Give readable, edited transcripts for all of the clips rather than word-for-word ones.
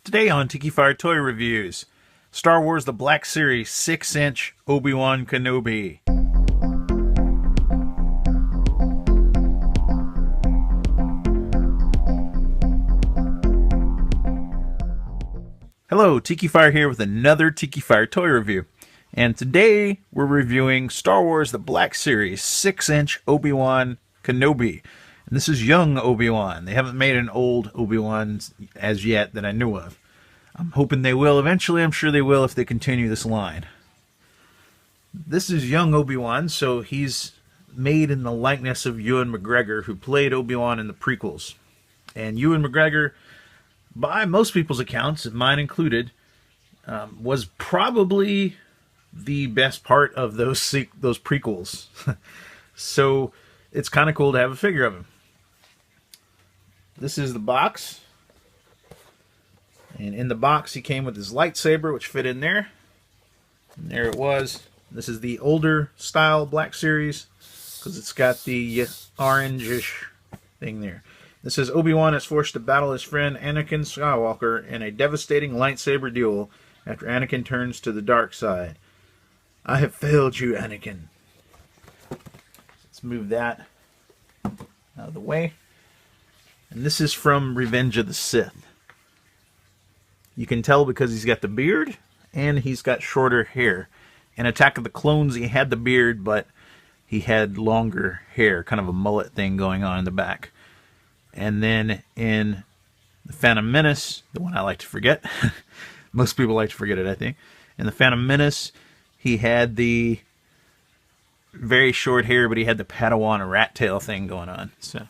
Today on Tikifire Toy Reviews, Star Wars The Black Series 6-inch Obi-Wan Kenobi. Hello, Tikifire here with another Tikifire Toy Review. And today we're reviewing Star Wars The Black Series 6-inch Obi-Wan Kenobi. And this is young Obi-Wan. They haven't made an old Obi-Wan as yet that I knew of. I'm hoping they will eventually. I'm sure they will if they continue this line. This is young Obi-Wan, so he's made in the likeness of Ewan McGregor, who played Obi-Wan in the prequels. And Ewan McGregor, by most people's accounts, mine included, was probably the best part of those prequels. So it's kind of cool to have a figure of him. This is the box. And in the box, he came with his lightsaber, which fit in there. And there it was. This is the older style Black Series, because it's got the orange-ish thing there. This says, Obi-Wan is forced to battle his friend Anakin Skywalker in a devastating lightsaber duel after Anakin turns to the dark side. I have failed you, Anakin. Let's move that out of the way. And this is from Revenge of the Sith. You can tell because he's got the beard and he's got shorter hair. In Attack of the Clones, he had the beard, but he had longer hair, kind of a mullet thing going on in the back. And then in The Phantom Menace, the one I like to forget, most people like to forget it, I think. In The Phantom Menace, he had the very short hair, but he had the Padawan rat tail thing going on. So,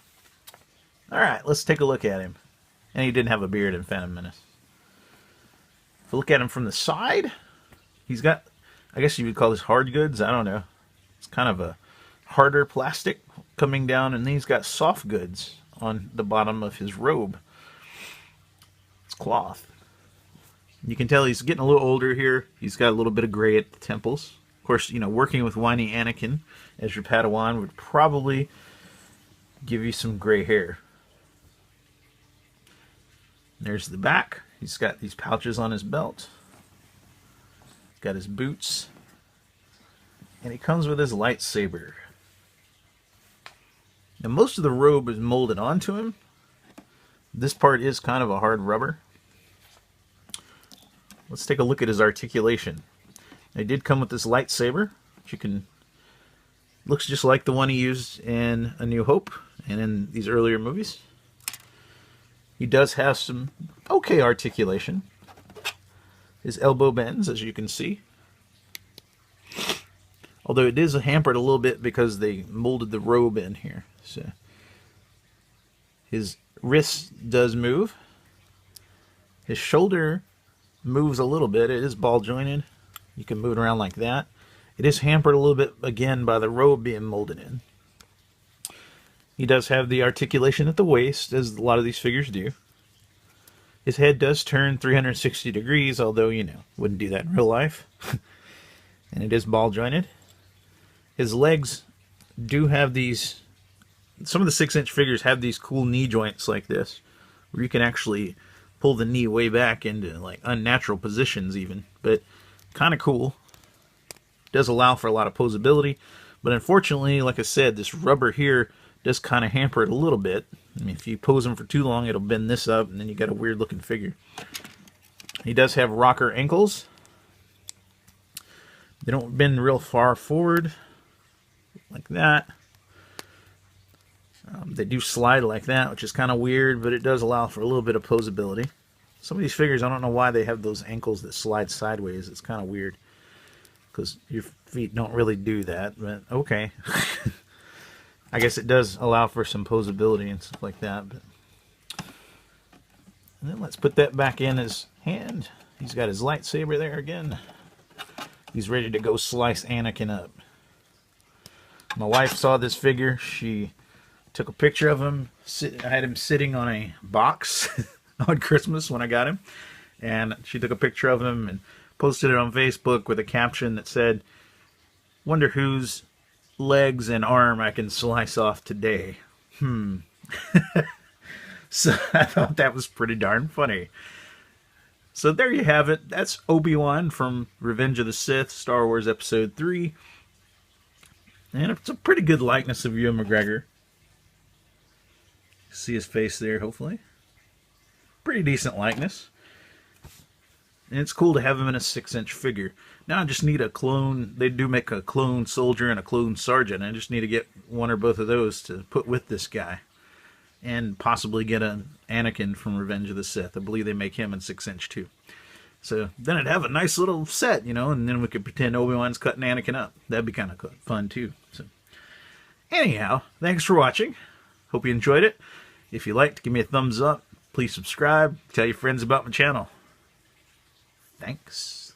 all right, let's take a look at him. And he didn't have a beard in Phantom Menace. If you look at him from the side, he's got, I guess you would call this hard goods. I don't know. It's kind of a harder plastic coming down, and then he's got soft goods on the bottom of his robe. It's cloth. You can tell he's getting a little older here. He's got a little bit of gray at the temples. Of course, you know, working with whiny Anakin as your Padawan would probably give you some gray hair. There's the back. He's got these pouches on his belt. He's got his boots. And he comes with his lightsaber. Now, most of the robe is molded onto him. This part is kind of a hard rubber. Let's take a look at his articulation. They did come with this lightsaber, which you can, looks just like the one he used in A New Hope and in these earlier movies. He does have some okay articulation. His elbow bends, as you can see. Although it is hampered a little bit because they molded the robe in here. So his wrist does move. His shoulder moves a little bit. It is ball jointed. You can move it around like that. It is hampered a little bit, again, by the robe being molded in. He does have the articulation at the waist, as a lot of these figures do. His head does turn 360 degrees, although, you know, wouldn't do that in real life. And it is ball jointed. His legs do have these, some of the 6-inch figures have these cool knee joints like this, where you can actually pull the knee way back into like unnatural positions even, but kind of cool. Does allow for a lot of posability, but unfortunately, like I said, this rubber here does kind of hamper it a little bit. I mean, if you pose him for too long, it'll bend this up, and then you got a weird looking figure. He does have rocker ankles. They don't bend real far forward like that. They do slide like that, which is kind of weird, but it does allow for a little bit of posability. Some of these figures, I don't know why they have those ankles that slide sideways. It's kind of weird, because your feet don't really do that, but okay. I guess it does allow for some posability and stuff like that. But and then let's put that back in his hand. He's got his lightsaber there again. He's ready to go slice Anakin up. My wife saw this figure. She took a picture of him. I had him sitting on a box on Christmas when I got him. And she took a picture of him and posted it on Facebook with a caption that said, "Wonder whose legs and arm I can slice off today." So I thought that was pretty darn funny. So there you have it. That's Obi-Wan from Revenge of the Sith, Star Wars Episode 3. And it's a pretty good likeness of Ewan McGregor. See his face there, hopefully. Pretty decent likeness. And it's cool to have him in a 6-inch figure. Now I just need a clone. They do make a clone soldier and a clone sergeant. I just need to get one or both of those to put with this guy. And possibly get an Anakin from Revenge of the Sith. I believe they make him in 6-inch too. So then I'd have a nice little set, you know, and then we could pretend Obi-Wan's cutting Anakin up. That'd be kind of fun too. So anyhow, thanks for watching. Hope you enjoyed it. If you liked, give me a thumbs up. Please subscribe. Tell your friends about my channel. Thanks.